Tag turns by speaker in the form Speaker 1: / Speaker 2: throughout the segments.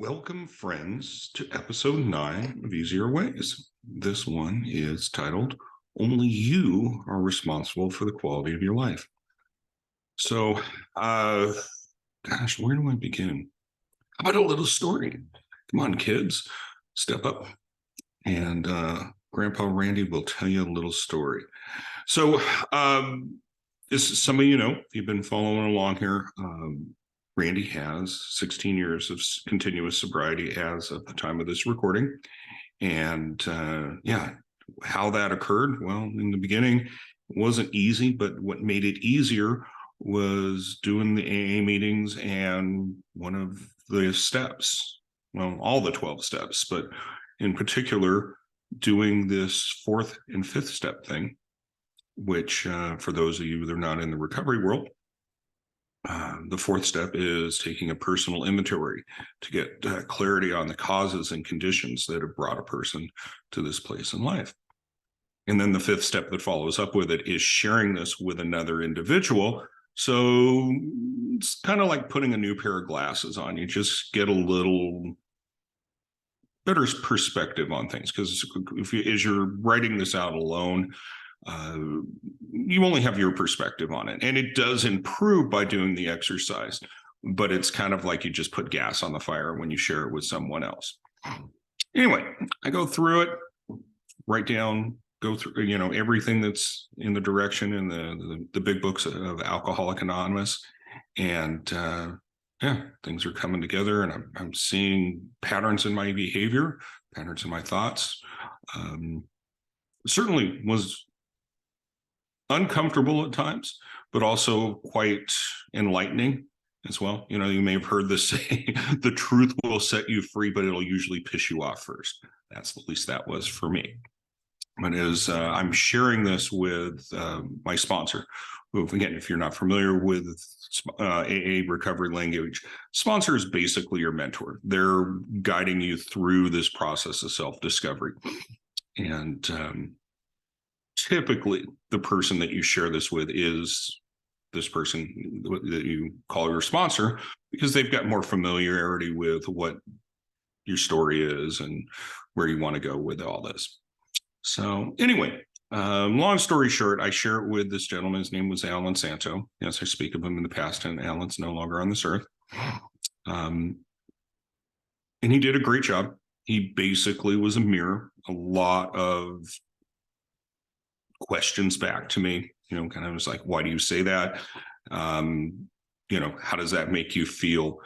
Speaker 1: Welcome, friends, to episode 9 of Easier Ways. This one is titled, Only You Are Responsible for the Quality of Your Life. So, where do I begin? How about a little story? Come on, kids, step up. And Grandpa Randy will tell you a little story. So, as some of you know, if you've been following along here, Randy has 16 years of continuous sobriety as of the time of this recording. And how that occurred, well, in the beginning, it wasn't easy, but what made it easier was doing the AA meetings and one of the steps, well, all the 12 steps, but in particular, doing this 4th and 5th step thing, which for those of you that are not in the recovery world, the 4th step is taking a personal inventory to get clarity on the causes and conditions that have brought a person to this place in life. And then the 5th step that follows up with it is sharing this with another individual. So it's kind of like putting a new pair of glasses on. You just get a little better perspective on things, because as you're writing this out alone, you only have your perspective on it, and it does improve by doing the exercise, but it's kind of like you just put gas on the fire when you share it with someone else. Anyway, I go through it, write down, go through, everything that's in the direction in the big books of Alcoholics Anonymous, and things are coming together, and I'm seeing patterns in my behavior, patterns in my thoughts. Certainly was uncomfortable at times, but also quite enlightening as well. You may have heard this saying, the truth will set you free, but it'll usually piss you off first. At least that was for me. But as I'm sharing this with my sponsor, who, again, if you're not familiar with AA recovery language, sponsor is basically your mentor. They're guiding you through this process of self-discovery. And typically, the person that you share this with is this person that you call your sponsor, because they've got more familiarity with what your story is and where you want to go with all this. So anyway, long story short, I share it with this gentleman. His name was Alan Santo. Yes, I speak of him in the past, and Alan's no longer on this earth. And he did a great job. He basically was a mirror. A lot of questions back to me, kind of was like, why do you say that? How does that make you feel?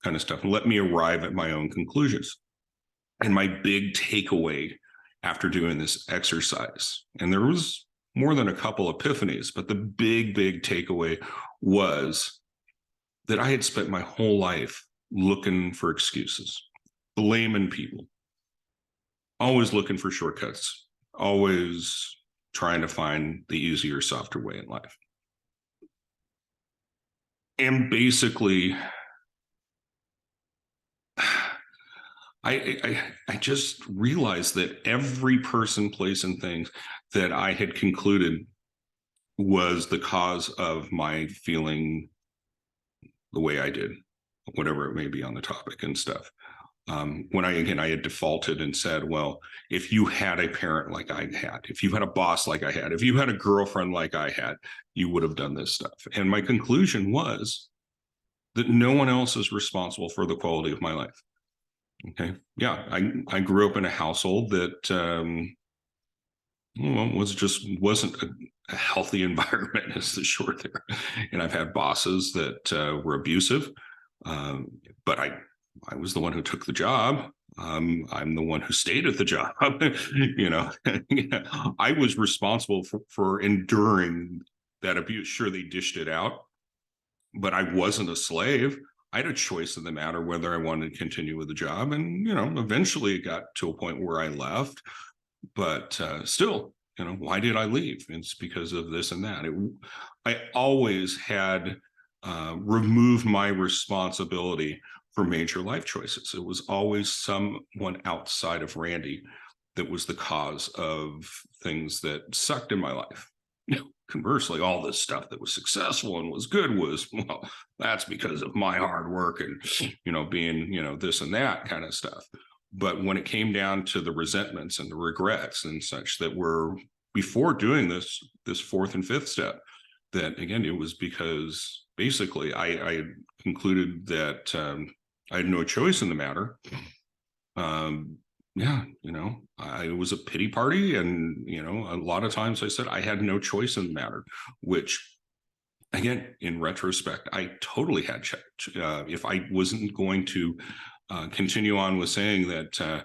Speaker 1: Kind of stuff. And let me arrive at my own conclusions. And my big takeaway after doing this exercise, and there was more than a couple epiphanies, but the big takeaway was that I had spent my whole life looking for excuses, blaming people, always looking for shortcuts, always trying to find the easier, softer way in life. And basically, I just realized that every person, place, and things that I had concluded was the cause of my feeling the way I did, whatever it may be on the topic and stuff. When I had defaulted and said, well, if you had a parent like I had, if you had a boss like I had, if you had a girlfriend like I had, you would have done this stuff. And my conclusion was that no one else is responsible for the quality of my life. Okay. Yeah. I grew up in a household that, wasn't a healthy environment, is the short there. And I've had bosses that were abusive, but I was the one who took the job. I'm the one who stayed at the job. I was responsible for enduring that abuse. Sure, they dished it out, but I wasn't a slave. I had a choice in the matter whether I wanted to continue with the job. And, eventually it got to a point where I left, but still, why did I leave? It's because of this and that. I always had removed my responsibility for major life choices. It was always someone outside of Randy that was the cause of things that sucked in my life. conversely, all this stuff that was successful and was good was, well, that's because of my hard work and, being, this and that kind of stuff. But when it came down to the resentments and the regrets and such that were before doing this fourth and fifth step, that again, it was because basically I concluded that I had no choice in the matter. I was a pity party, and a lot of times I said I had no choice in the matter, which again, in retrospect, I totally had checked. If I wasn't going to continue on with saying that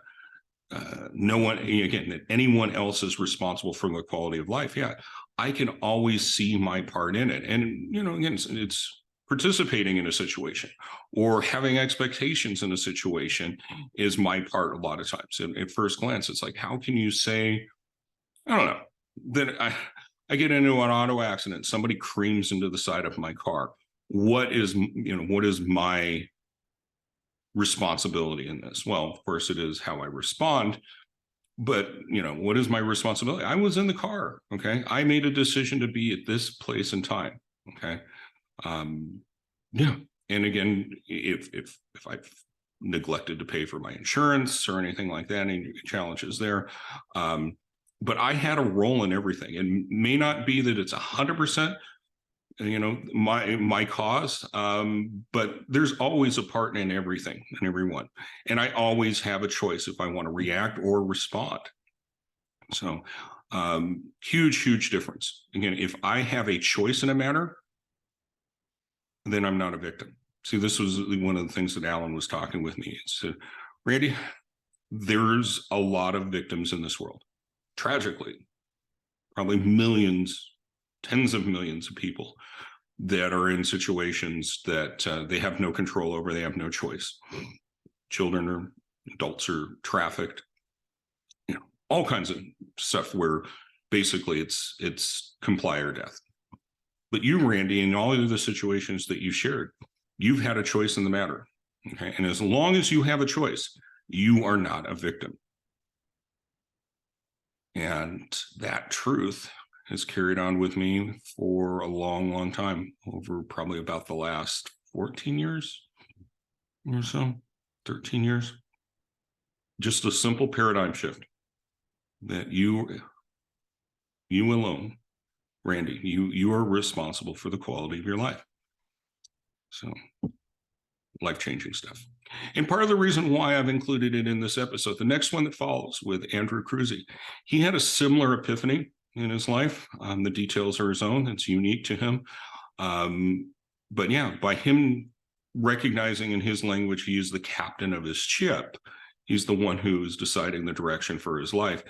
Speaker 1: no one, again, that anyone else is responsible for the quality of life, yeah, I can always see my part in it. And, again, it's participating in a situation or having expectations in a situation is my part a lot of times. And at first glance, it's like, how can you say, I don't know, then I get into an auto accident, somebody creams into the side of my car. What is my responsibility in this? Well, of course, it is how I respond. But, what is my responsibility? I was in the car. Okay. I made a decision to be at this place and time. Okay. Yeah. And again, if I've neglected to pay for my insurance or anything like that, any challenges there. But I had a role in everything. And may not be that it's 100%, my cause, but there's always a part in everything and everyone. And I always have a choice if I want to react or respond. So huge difference. Again, if I have a choice in a matter, then I'm not a victim. See, this was one of the things that Alan was talking with me. So, Randy, there's a lot of victims in this world. Tragically, probably millions, tens of millions of people that are in situations that they have no control over. They have no choice. Children or adults are trafficked, all kinds of stuff where basically it's comply or death. But you, Randy, in all of the situations that you shared, you've had a choice in the matter. Okay. And as long as you have a choice, you are not a victim. And that truth has carried on with me for a long time, over probably about the last 14 years or so, 13 years. Just a simple paradigm shift that you alone, Randy, you are responsible for the quality of your life. So life-changing stuff. And part of the reason why I've included it in this episode, the next one that follows with Andrew Cruzy, he had a similar epiphany in his life. The details are his own. It's unique to him. But yeah, by him recognizing in his language, he is the captain of his ship. He's the one who is deciding the direction for his life.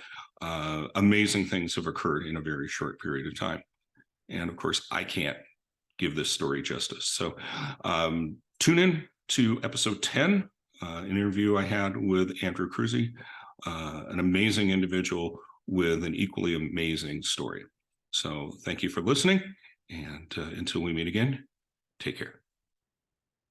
Speaker 1: Amazing things have occurred in a very short period of time. And of course, I can't give this story justice. So tune in to episode 10, an interview I had with Andrew Cruzy, an amazing individual with an equally amazing story. So thank you for listening. And until we meet again, take care.